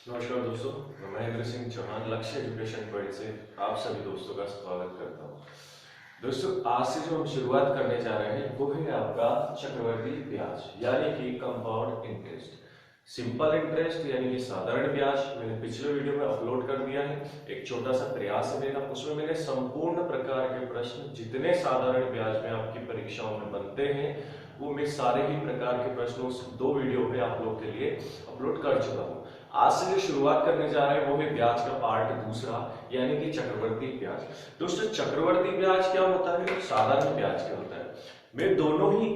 नमस्कार दोस्तों, मैं महेंद्र सिंह चौहान लक्ष्य एजुकेशन पॉइंट से आप सभी दोस्तों का स्वागत करता हूं। दोस्तों, आज से जो हम शुरुआत करने जा रहे हैं वो है आपका चक्रवर्ती ब्याज यानी कि कंपाउंड इंटरेस्ट। सिंपल इंटरेस्ट यानी कि साधारण ब्याज मैंने पिछले वीडियो में अपलोड कर दिया है। एक छोटा सा प्रयास है मेरा, उसमें मैंने संपूर्ण प्रकार के प्रश्न जितने साधारण ब्याज में आपकी परीक्षाओं में बनते हैं वो मैं सारे ही प्रकार के प्रश्नों दो वीडियो पे आप लोग के लिए अपलोड कर चुका हूँ। आज से जो शुरुआत करने जा रहे हैं वो है ब्याज का पार्ट दूसरा यानी कि चक्रवर्ती ब्याज। दोस्तों, चक्रवर्ती ब्याज क्या होता है, साधारण ब्याज क्या होता है, मैं दोनों ही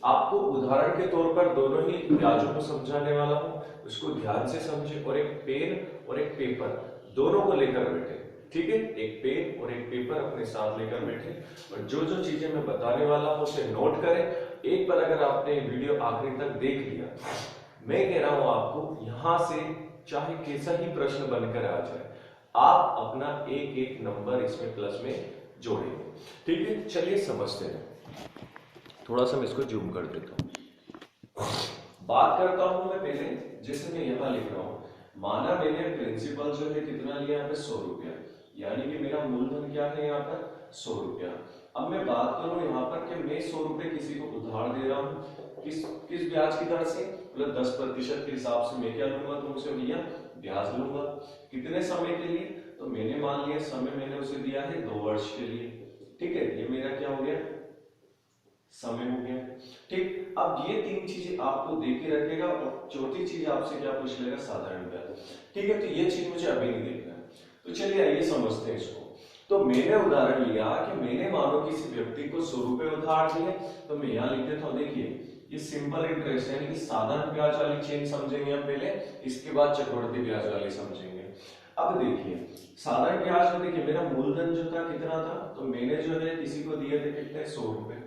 आपको उदाहरण के तौर पर दोनों ही ब्याजों को समझाने वाला हूं। उसको ध्यान से समझे और एक पेन और एक पेपर दोनों को लेकर बैठे। ठीक है, एक पेन और एक पेपर अपने साथ लेकर बैठे और जो जो चीजें मैं बताने वाला हूं उसे नोट करें। एक बार अगर आपने वीडियो आखिरी तक देख लिया, मैं कह रहा हूं आपको यहां से चाहे कैसा ही प्रश्न बनकर आ जाए, आप अपना एक एक नंबर इसमें प्लस में जोड़ेंगे। ठीक है, चलिए समझते हैं। थोड़ा सा मैं इसको जूम कर देता हूं। बात करता हूं मैं पहले, जैसे मैं यहां लिख रहा हूं, माना मैंने प्रिंसिपल जो है कितना लिया यहाँ पे 100 रुपया, यानी कि मेरा मूलधन क्या है यहाँ पर 100 रुपया। अब मैं बात करूं यहाँ पर कि मैं 100 रुपए किसी को उधार दे रहा हूं, किस किस ब्याज की दर से, मतलब 10% के हिसाब से मैं क्या लूंगा तुमसे भैया, ब्याज लूंगा। कितने समय के लिए, तो मैंने मान लिया समय मैंने उसे दिया है 2 वर्ष के लिए। ठीक है, ये मेरा क्या हो गया, समय हो गया। ठीक, अब ये तीन चीजें आपको दे के रखेगा और चौथी चीज आपसे क्या पूछ लेगा, साधारण ब्याज। ठीक है, तो ये चीज मुझे अभी नहीं देखना है, तो चलिए आइए समझते हैं इसको। तो मैंने उदाहरण लिया कि मैंने मानो किसी व्यक्ति को 100 रुपए उधार दिए, तो मैं यहाँ लिख देता हूँ, देखिए ये सिंपल इंटरेस्ट यानी कि साधारण ब्याज वाली चेन समझेंगे हम पहले, इसके बाद चक्रवर्ती ब्याज वाली समझेंगे। अब देखिए साधारण ब्याज में, देखिए मेरा मूलधन जो था कितना था, तो मैंने जो है किसी को दिए थे कितने, 100 रुपए।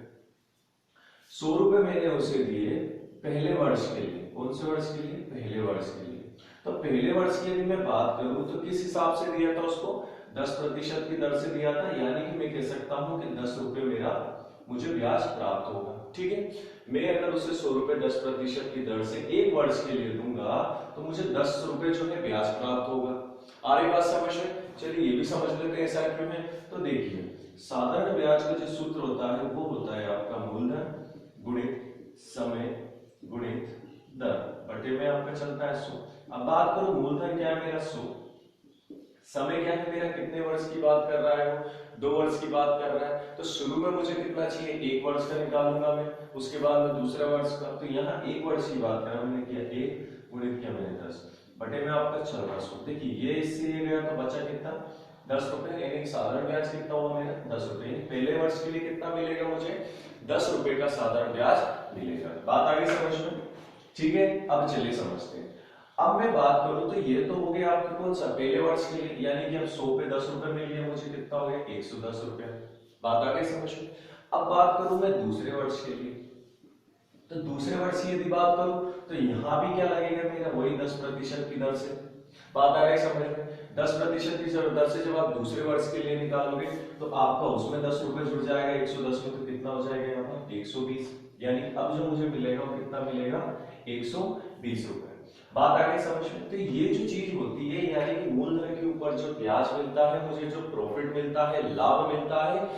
100 रुपए मैंने उसे दिए पहले वर्ष के लिए। कौन से वर्ष के लिए, पहले वर्ष के लिए। तो पहले वर्ष की यदि मैं बात करूं तो किस हिसाब से दिया था उसको, 10% की दर से दिया था, यानी कि मैं कह सकता हूं कि 10 रुपए मेरा मुझे ब्याज प्राप्त होगा। ठीक है, मैं अगर उसे 100 रुपए 10% की दर से एक वर्ष के लिए दूंगा तो मुझे 10 रुपए जो है ब्याज प्राप्त होगा। आ रही बात समझ में, चलिए ये भी समझ लेते हैं ऐसा क्यों है। तो देखिए साधारण ब्याज का जो सूत्र होता है वो होता है आपका मूलधन गुणित समय गुणित दर बटे में आपका चलता है 100। अब बात करूं मूलधन क्या है मेरा 100, समय क्या है मेरा, कितने वर्ष की बात कर रहा है वो, 2 वर्ष की बात कर रहा है। तो शुरू में मुझे कितना चाहिए, 1 वर्ष का निकालूंगा मैं, उसके बाद में दूसरा वर्ष का। तो यहाँ 1 वर्ष की बात करा मैंने, किया 1 गुणित किया मैंने 10 बटे में आपका चल रहा 100। देखिए ये इससे ये गया तो बचा कितना, 10 रुपए, यानी कि साधारण ब्याज कितना हुआ मेरा 10 रुपए। पहले वर्ष के लिए कितना मिलेगा मुझे, 10 रुपए का साधारण ब्याज मिलेगा। बात आ गई समझ में। ठीक है, अब चलिए समझते हैं। अब मैं बात करूं तो ये तो हो गया आपका कौन सा, पहले वर्ष के लिए, यानी कि अब 100 पे 10 रुपए मिल गया मुझे, कितना हो गया 110 रुपया। बात आ गई समझ में। अब बात करूं मैं दूसरे वर्ष के लिए, तो दूसरे वर्ष की यदि बात करूं तो यहां भी क्या लगेगा मेरा, वही 10% की दर से। बात आ रही समझ में, 10% की दर से जब आप दूसरे वर्ष के लिए निकालोगे तो आपका उसमें 10 रुपए जुड़ जाएगा, 110 में तो कितना हो जाएगा यहाँ पर 120, यानी अब जो मुझे मिलेगा वो कितना मिलेगा 120 रुपए। बात आ गई समझ में। तो ये जो चीज होती है, यानी कि मूलधन के ऊपर जो ब्याज मिलता है मुझे, जो प्रॉफिट मिलता है, लाभ मिलता है,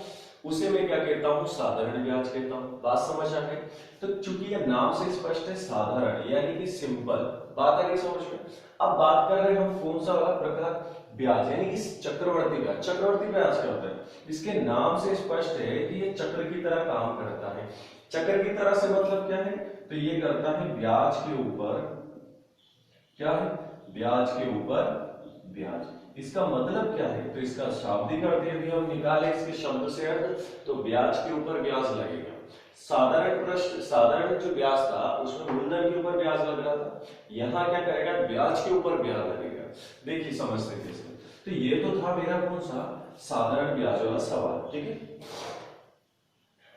उसे मैं क्या कहता हूं, साधारण ब्याज कहता हूं। बात समझ आ गई। तो चूंकि ये नाम से स्पष्ट है साधारण यानी कि सिंपल, बात आ गई समझ में। अब बात कर रहे हैं हम कौन सा वाला प्रकार, ब्याज यानी कि चक्रवर्ती ब्याज। चक्रवर्ती ब्याज क्या होता है, इसके नाम से स्पष्ट है कि ये चक्र की तरह काम करता है। चक्र की तरह से मतलब क्या है, तो ये करता है ब्याज के ऊपर, क्या है, ब्याज के ऊपर ब्याज। इसका मतलब क्या है, तो इसका शाब्दिक अर्थ यदि हम निकालें इसके शब्द से अर्थ, तो ब्याज के ऊपर ब्याज लगेगा। साधारण प्रश्न, साधारण जो ब्याज था उसमें मूलधन के ऊपर ब्याज लग रहा था, यहाँ क्या करेगा, ब्याज के ऊपर ब्याज लगेगा। देखिए समझते कैसे। तो ये तो था मेरा कौन सा, साधारण ब्याज वाला सवाल। ठीक है,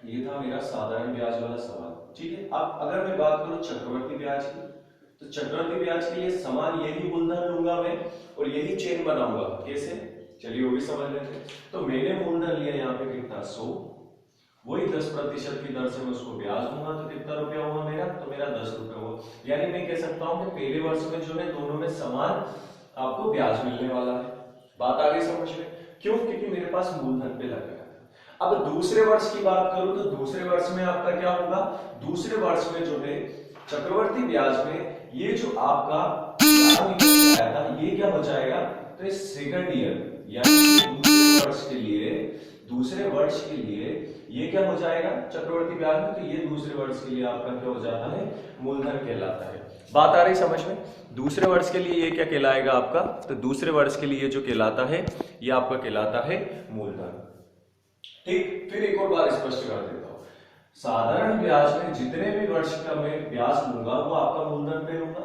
ये था मेरा साधारण ब्याज वाला सवाल। ठीक है, अब अगर मैं बात करूं चक्रवर्ती ब्याज की, तो चक्रवर्ती ब्याज के लिए समान यही मूलधन लूंगा मैं और यही चेन बनाऊंगा। कैसे, चलिए वो भी समझ लेते हैं। तो मैंने मूलधन लिया यहाँ पे कितना 100, वही 10% की दर से मैं उसको ब्याज दूंगा, तो कितना रुपया हुआ मेरा, तो मेरा 10 रुपया हुआ। यानी मैं कह सकता हूं कि पहले वर्ष में जो है दोनों में समान आपको ब्याज मिलने वाला है। बात आ गई समझ में? क्यों? क्योंकि मेरे पास मूलधन पे लग गया था। अब दूसरे वर्ष की बात करूं तो दूसरे वर्ष में आपका क्या होगा? दूसरे वर्ष में जो है चक्रवर्ती ब्याज में ये जो आपका ब्याज निकल के आया था ये क्या हो जाएगा? तो इस सेकंड ईयर यानी दूसरे वर्ष के लिए ये क्या हो जाएगा चक्रवर्ती ब्याज में? तो ये दूसरे वर्ष के लिए आपका क्या हो जाता है? मूलधन कहलाता है। बात आ रही समझ में? दूसरे वर्ष के लिए ये क्या कहलाएगा आपका? तो दूसरे वर्ष के लिए जो कहलाता है ये आपका कहलाता है मूलधन। ठीक, फिर एक और बार स्पष्ट कर देता हूं। साधारण ब्याज में जितने भी वर्ष का मैं ब्याज लूंगा वो आपका मूलधन पे लूंगा,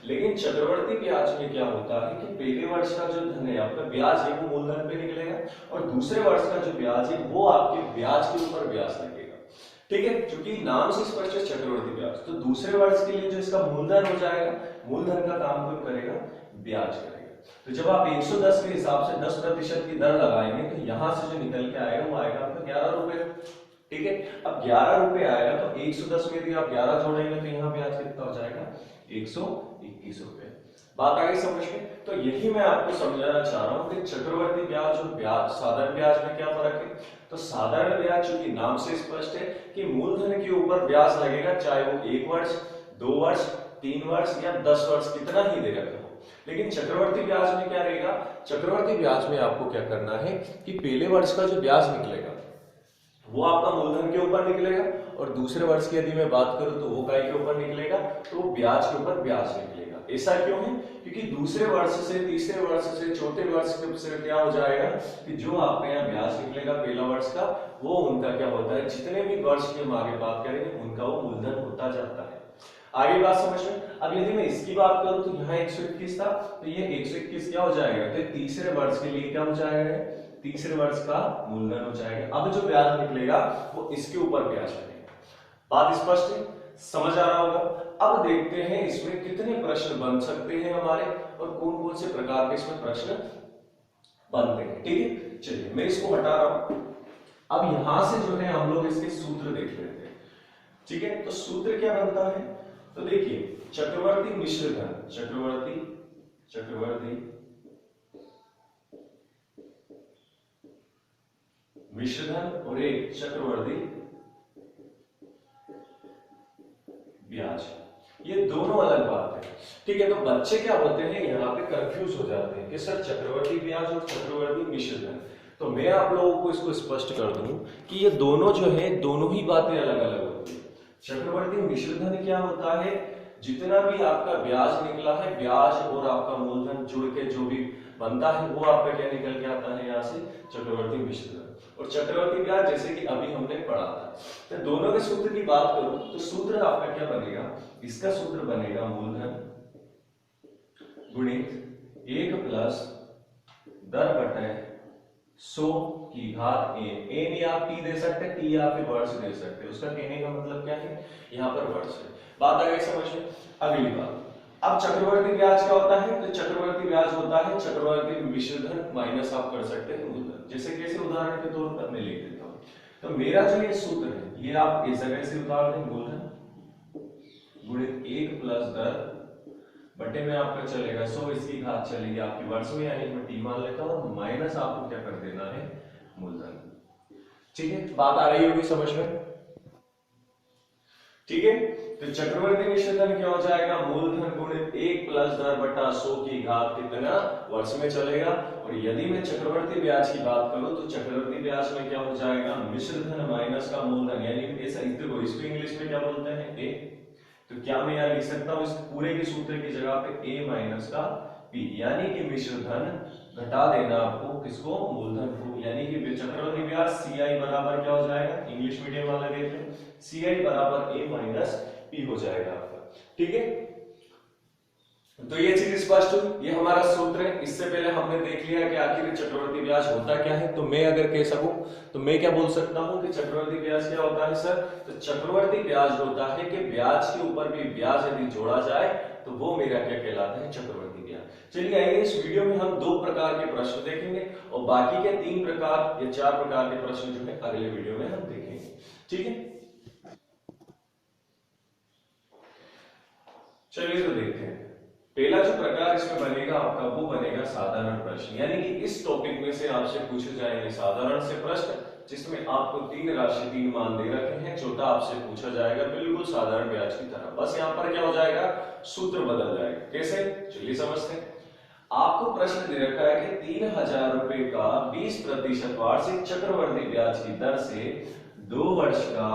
लेकिन चक्रवर्ती ब्याज में क्या होता है कि पहले वर्ष का जो धन है आपका ब्याज है वो मूलधन पे निकलेगा और दूसरे वर्ष का जो ब्याज है वो आपके ब्याज के ऊपर ब्याज लगेगा। ठीक है, क्योंकि नाम से स्पष्ट है चक्रवर्ती ब्याज, तो दूसरे वर्ष के लिए जो इसका मूलधन हो जाएगा, मूलधन का काम कौन करेगा? ब्याज करेगा। तो जब आप 110 के हिसाब से 10% की दर लगाएंगे तो यहां से जो निकल के आएगा वो आएगा आपका 11 रुपए। ठीक है, अब 11 रुपए आएगा तो 110 में यदि आप 11 जोड़ेंगे तो यहाँ ब्याज कितना हो जाएगा? 121 रुपए। बात आ गई समझ में? तो यही मैं आपको समझाना चाह रहा हूँ कि चक्रवर्ती ब्याज और ब्याज साधारण ब्याज में क्या फर्क है। तो साधारण ब्याज चूंकि नाम से स्पष्ट है कि मूलधन के ऊपर ब्याज लगेगा, चाहे वो 1 वर्ष 2 वर्ष 3 वर्ष या 10 वर्ष कितना ही दे रखा हो, लेकिन चक्रवर्ती ब्याज में क्या रहेगा? चक्रवर्ती ब्याज में आपको क्या करना है कि पहले वर्ष का जो ब्याज निकलेगा वो आपका मूलधन के ऊपर निकलेगा और दूसरे वर्ष की यदि मैं बात करूं तो वो काय के ऊपर निकलेगा? तो वो ब्याज के ऊपर ब्याज निकलेगा। ऐसा क्यों है? क्योंकि दूसरे वर्ष से तीसरे वर्ष से चौथे वर्ष से क्या हो जाएगा कि जो आपका यहाँ ब्याज निकलेगा पहला वर्ष का वो उनका क्या होता है, जितने भी वर्ष की हम आगे बात करेंगे उनका वो मूलधन होता जाता है। आगे बात समझ में? अब यदि मैं इसकी बात करूं तो यहाँ 121 था तो ये 121 क्या हो जाएगा? तो तीसरे वर्ष के लिए क्या हो जाएगा? तीसरे वर्ष का मूलधन हो जाएगा। अब जो ब्याज निकलेगा वो इसके ऊपर ब्याज लगेगा। बात स्पष्ट है? समझ आ रहा होगा? अब देखते हैं इसमें कितने प्रश्न बन सकते हैं हमारे और कौन कौन से प्रकार के इसमें प्रश्न बनते हैं। ठीक है, चलिए मैं इसको हटा रहा हूं। अब यहां से जो है हम लोग इसके सूत्र देख लेते हैं। ठीक है, तो सूत्र क्या बनता है? तो देखिए चक्रवर्ती मिश्र धन, चक्रवर्ती मिश्रधन और एक चक्रवर्ती ब्याज, ये दोनों अलग बात है। ठीक है, तो बच्चे क्या होते हैं यहाँ पे कंफ्यूज हो जाते हैं कि सर चक्रवर्ती ब्याज और चक्रवर्ती मिश्रधन, तो मैं आप लोगों को इसको स्पष्ट कर दूं कि ये दोनों जो है दोनों ही बातें अलग अलग होती है। चक्रवर्ती मिश्रधन क्या होता है? जितना भी आपका ब्याज निकला है, ब्याज और आपका मूलधन जुड़ के जो भी बनता है वो आपका क्या निकल के आता है यहाँ से? चक्रवर्ती मिश्रधन। और चक्रवर्ती ब्याज जैसे कि अभी हमने पढ़ा था, तो दोनों के सूत्र की बात करूं तो सूत्र आपका क्या बनेगा? इसका सूत्र बनेगा मूलधन गुणित 1 प्लस दर बटे 100 की घात ए में आप टी दे सकते हैं, टी या फिर वर्ष दे सकते हैं। उसका कहने का मतलब क्या है? यहाँ पर वर्ष है। बात आ गई समझ में? अगली बात, अब चक्रवर्ती ब्याज क्या होता है? तो चक्रवर्ती ब्याज होता है चक्रवर्ती मिश्रधन माइनस आप कर सकते हैं मूलधन। जैसे कैसे? उदाहरण के तौर पर मैं लिख देता हूं। तो मेरा जो ये सूत्र है ये आप इस जगह से उतार दें, मूलधन गुणित 1 प्लस दर बटे में आपका चलेगा 100, इसकी घात चलेगी आपकी वर्ष में, यानी मैं टी मान लेता हूं, माइनस आपको क्या कर देना है? मूलधन। ठीक है, बात आ रही होगी समझ में? ठीक है, तो चक्रवर्ती मिश्रधन क्या हो जाएगा? मूलधन गुणित 1 प्लस दर बटा 100 की घात कितना वर्ष में चलेगा। और यदि मैं चक्रवर्ती ब्याज की बात करूं तो चक्रवर्ती ब्याज में क्या हो जाएगा? मिश्रधन माइनस का मूलधन, यानी ऐसा इसको इंग्लिश में क्या बोलते हैं? ए। तो क्या मैं यहां लिख सकता हूं इस पूरे के सूत्र की जगह पे ए माइनस का पी, यानी कि मिश्रधन घटा देना आपको किसको? मूलधन को, यानी कि चक्रवर्ती ब्याज सीआई बराबर क्या हो जाएगा? इंग्लिश मीडियम वाला देते हैं, सीआई बराबर ए माइनस पी हो जाएगा आपका। ठीक है, तो ये चीज स्पष्ट हुई, ये हमारा सूत्र है। इससे पहले हमने देख लिया कि आखिर चक्रवर्ती ब्याज होता क्या है। तो मैं अगर कह सकूं तो मैं क्या बोल सकता हूं कि चक्रवर्ती ब्याज क्या होता है सर? तो चक्रवर्ती ब्याज होता है कि ब्याज के ऊपर भी ब्याज यदि जोड़ा जाए तो वो मेरा क्या कहलाता है? चक्रवर्ती ब्याज। चलिए आइए इस वीडियो में हम 2 प्रकार के प्रश्न देखेंगे और बाकी के 3 प्रकार या 4 प्रकार के प्रश्न जो है अगले वीडियो में हम देखेंगे। ठीक है, चलिए तो देखते हैं। पहला जो प्रकार इसमें बनेगा आपका वो बनेगा साधारण प्रश्न, यानी कि इस टॉपिक में से आपसे पूछे जाएंगे साधारण से प्रश्न जिसमें आपको 3 राशि 3 मान दे रखे हैं, छोटा आपसे पूछा जाएगा बिल्कुल साधारण ब्याज की तरह। बस यहाँ पर क्या हो जाएगा, सूत्र बदल जाएगा। कैसे, चलिए समझते हैं। आपको प्रश्न दे रखा है कि 3000 रुपए का 20% वार्षिक चक्रवर्ती ब्याज की दर से 2 वर्ष का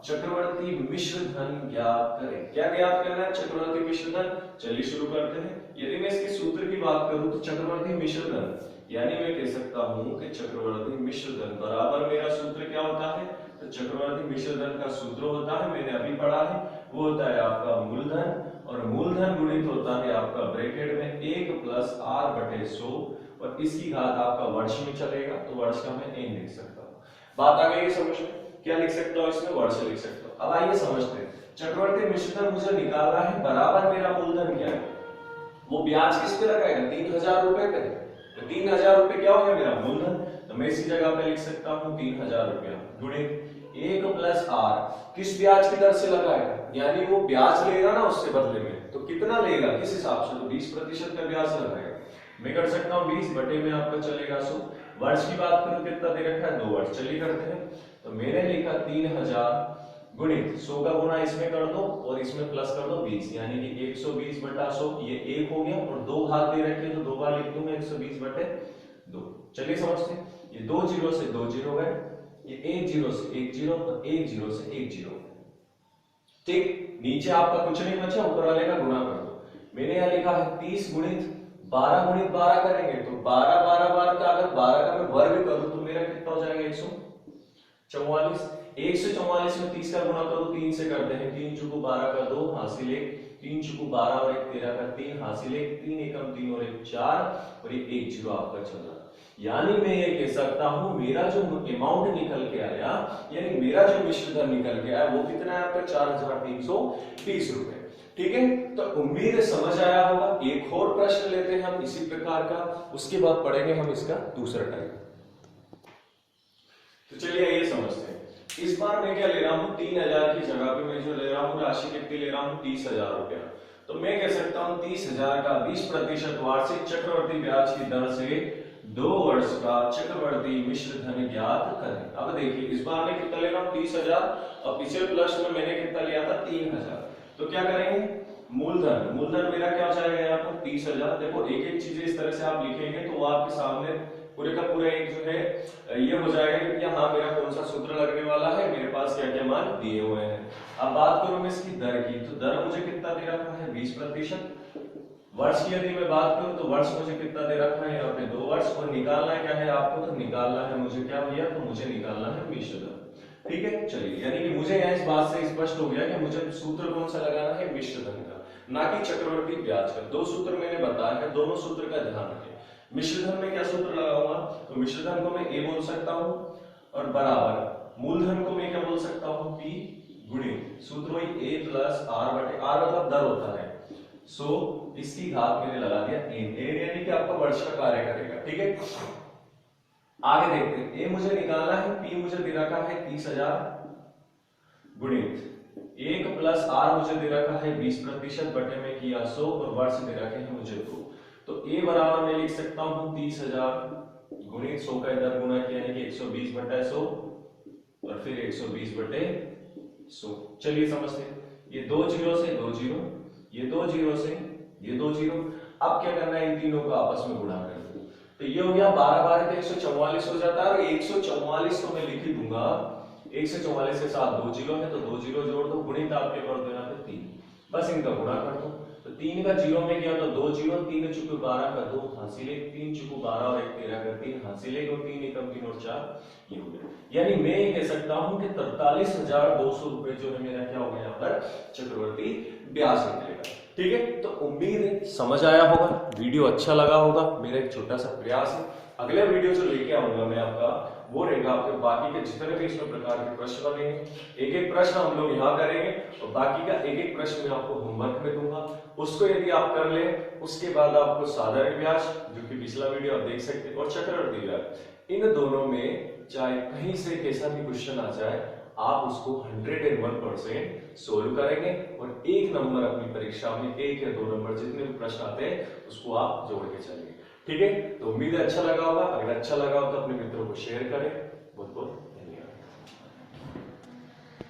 चक्रवर्ती मिश्र धन ज्ञात करें। क्या ज्ञात करना है, चक्रवर्ती मिश्र धन। चलिए शुरू करते हैं। यदि मैं इसके सूत्र की बात करूं तो चक्रवर्ती मिश्र धन, यानी मैं कह सकता हूं कि चक्रवर्ती मिश्र धन बराबर मेरा सूत्र क्या होता है, तो चक्रवर्ती मिश्र धन का सूत्र होता है, मैंने अभी पढ़ा है, वो होता है आपका मूलधन, और मूलधन गुणित होता है आपका ब्रैकेट में 1 + r/100, और इसकी घात आपका वर्ष में चलेगा तो वर्ष का मैं n लिख सकता हूं। बात आ गई समझ में, क्या लिख सकता हूं इसमें, वर्ष लिख सकता हूं। अब आइए समझते हैं, चक्रवर्ती मिश्र धन मुझे निकालना है, बराबर मेरा मूलधन क्या है, वो ब्याज किस पे लगाएगा, 3000 रुपए पे, तो 3000 रुपए क्या हो गया मेरा मूलधन, तो मैं इसी जगह पे लिख सकता हूं 3000 रुपया गुणित 1 + r, किस ब्याज की दर से लगाएगा, यानी वो ब्याज लेगा ना उससे बदले में, तो कितना लेगा किस हिसाब से, तो 20% का ब्याज लगाएगा। मैं कर सकता हूं 20 बटे में आपका चलेगा 100। वर्ष की बात करूं कितना दे रखा है, 2 वर्ष। चलिए करते हैं, तो मैंने लिखा 3000 गुणित 100 का गुणा इसमें कर दो और इसमें प्लस कर दो 20, यानी कि 120/100, ये 1 हो गया, और 2 घात दे रखे तो 2 बार लिख दूंगा 120/2। चलिए समझते हैं, ये 2 जीरो से 2 जीरो गए, ये 1 जीरो से 1 जीरो, और 1 जीरो से 1 जीरो। ठीक, नीचे आपका कुछ नहीं बचा, ऊपर वाले का गुणा कर दो। मैंने यहाँ लिखा है 30 गुणित 12 गुणित 12 करेंगे तो 12 12 12 का अगर 12 का मैं वर्ग करूं तो मेरा कितना हो जाएगा, 144। 144 में 30 का गुणा करो, 3 से करते हैं, 3 चुको 12 का 2 हासिल 1, 3 चुको 12 और 1 13 का 3 हासिल 1, 3 एकम 3 और 1 4, और ये 1 जीरो आपका चल रहा। यानी मैं ये कह सकता हूं मेरा जो अमाउंट निकल के आया, यानी मेरा जो मिश्र धन निकल के आया वो कितना है आपका, 4330 रुपए। ठीक है, तो उम्मीद समझ आया होगा। एक और प्रश्न लेते हैं हम इसी प्रकार का, उसके बाद पढ़ेंगे हम इसका दूसरा टाइप। तो चलिए ये समझते हैं। इस बार मैं क्या ले रहा हूं, 3000 की जगह पे मैं जो ले रहा हूं राशि कितनी ले रहा हूं, 30000 रुपया। तो मैं कह सकता हूं 30000 का 20% वार्षिक चक्रवर्ती ब्याज की दर से 2 वर्ष का चक्रवर्ती मिश्र धन ज्ञात करें। अब देखिए इस बार मैं कितना ले रहा हूं, 30000, और पिछले प्रश्न में मैंने कितना लिया था, 3000। तो क्या करेंगे, मूलधन, मूलधन मेरा क्या हो जाएगा यहाँ पर 30000। देखो एक एक चीजें इस तरह से आप लिखेंगे तो वो आपके सामने पूरे का पूरा एक जो है ये हो जाएगा कि हाँ मेरा कौन सा सूत्र लगने वाला है, मेरे पास क्या क्या मान दिए हुए हैं। अब बात करूं मैं इसकी दर की, तो दर मुझे कितना दे रखा है, 20%। वर्ष की यदि मैं बात करूं तो वर्ष मुझे कितना दे रखा है, यहाँ पे 2 वर्ष, और निकालना क्या है आपको, तो निकालना है मुझे क्या भैया, तो मुझे निकालना है मिश्र धन। ठीक है, चलिए यानी कि मुझे यहाँ इस बात से स्पष्ट हो गया कि मुझे सूत्र कौन सा लगाना है, मिश्र धन का, ना कि चक्रवर्ती ब्याज का। 2 सूत्र मैंने बताया है, दोनों सूत्र का ध्यान रखें। मिश्र धन में क्या सूत्र लगाऊंगा, तो मिश्र धन को मैं ए बोल सकता हूं, और बराबर मूलधन को मैं क्या बोल सकता हूं, पी गुणित सूत्र वही a + r/r मतलब दर होता है, सो इसकी घात मैंने लगा दिया n, यानी कि आपका वर्ष का कार्य करेगा। ठीक है, आगे देखते हैं। ए मुझे निकालना है, पी मुझे दे रखा है 30000 गुणित 1 + r मुझे दे रखा है 20% बटे में किया 100, और वर्ष दे रखे हैं मुझे 2। तो a बराबर मैं लिख सकता हूं 30000 गुणित 100 का इधर गुणा किया, यानी कि 120/100, और फिर 120/100। चलिए समझते हैं, ये 2 जीरो से 2 जीरो, ये 2 जीरो से ये 2 जीरो। अब क्या करना है, इन तीनों को आपस में गुणा कर दो, तो ये हो गया 12 12 तो 144 हो जाता है, और 144 तो मैं लिख ही दूंगा, 144 के साथ 2 जीरो है तो 2 जीरो जोड़ दो, गुणित आपके कर दो यहाँ पे 3, बस इनका गुणा कर दो। तो 3 का जीरो में गया तो 2 जीरो, 3 चुके 12 का 2 हासिल 1, 3 चुके 12 और 1 13 का 3 हासिल 1, और 3 एकम 3 और 4 ये हो गया। यानी मैं ये कह सकता हूं कि 43,200 रुपए जो है मेरा क्या हो गया, यहाँ पर चक्रवर्ती ब्याज निकलेगा। ठीक है, तो उम्मीद है समझ आया होगा, वीडियो अच्छा लगा होगा। मेरा एक छोटा सा प्रयास है, अगले वीडियो जो लेके आऊंगा मैं आपका, वो रहेगा आपके बाकी के जितने भी इसमें प्रकार के प्रश्न बनेंगे, एक एक प्रश्न हम लोग यहाँ करेंगे, और बाकी का एक एक प्रश्न मैं आपको होमवर्क में दूंगा। उसको यदि आप कर ले, उसके बाद आपको साधारण ब्याज, जो कि पिछला वीडियो आप देख सकते हैं, और चक्रवर्ती ब्याज, इन दोनों में चाहे कहीं से कैसा भी क्वेश्चन आ जाए, आप उसको 101% सोल्व करेंगे और एक नंबर अपनी परीक्षा में, एक या दो नंबर जितने भी प्रश्न आते हैं उसको आप जोड़ के चलिए। ठीक है, तो उम्मीद है अच्छा लगा होगा। अगर अच्छा लगा हो तो अपने मित्रों को शेयर करें। बहुत बहुत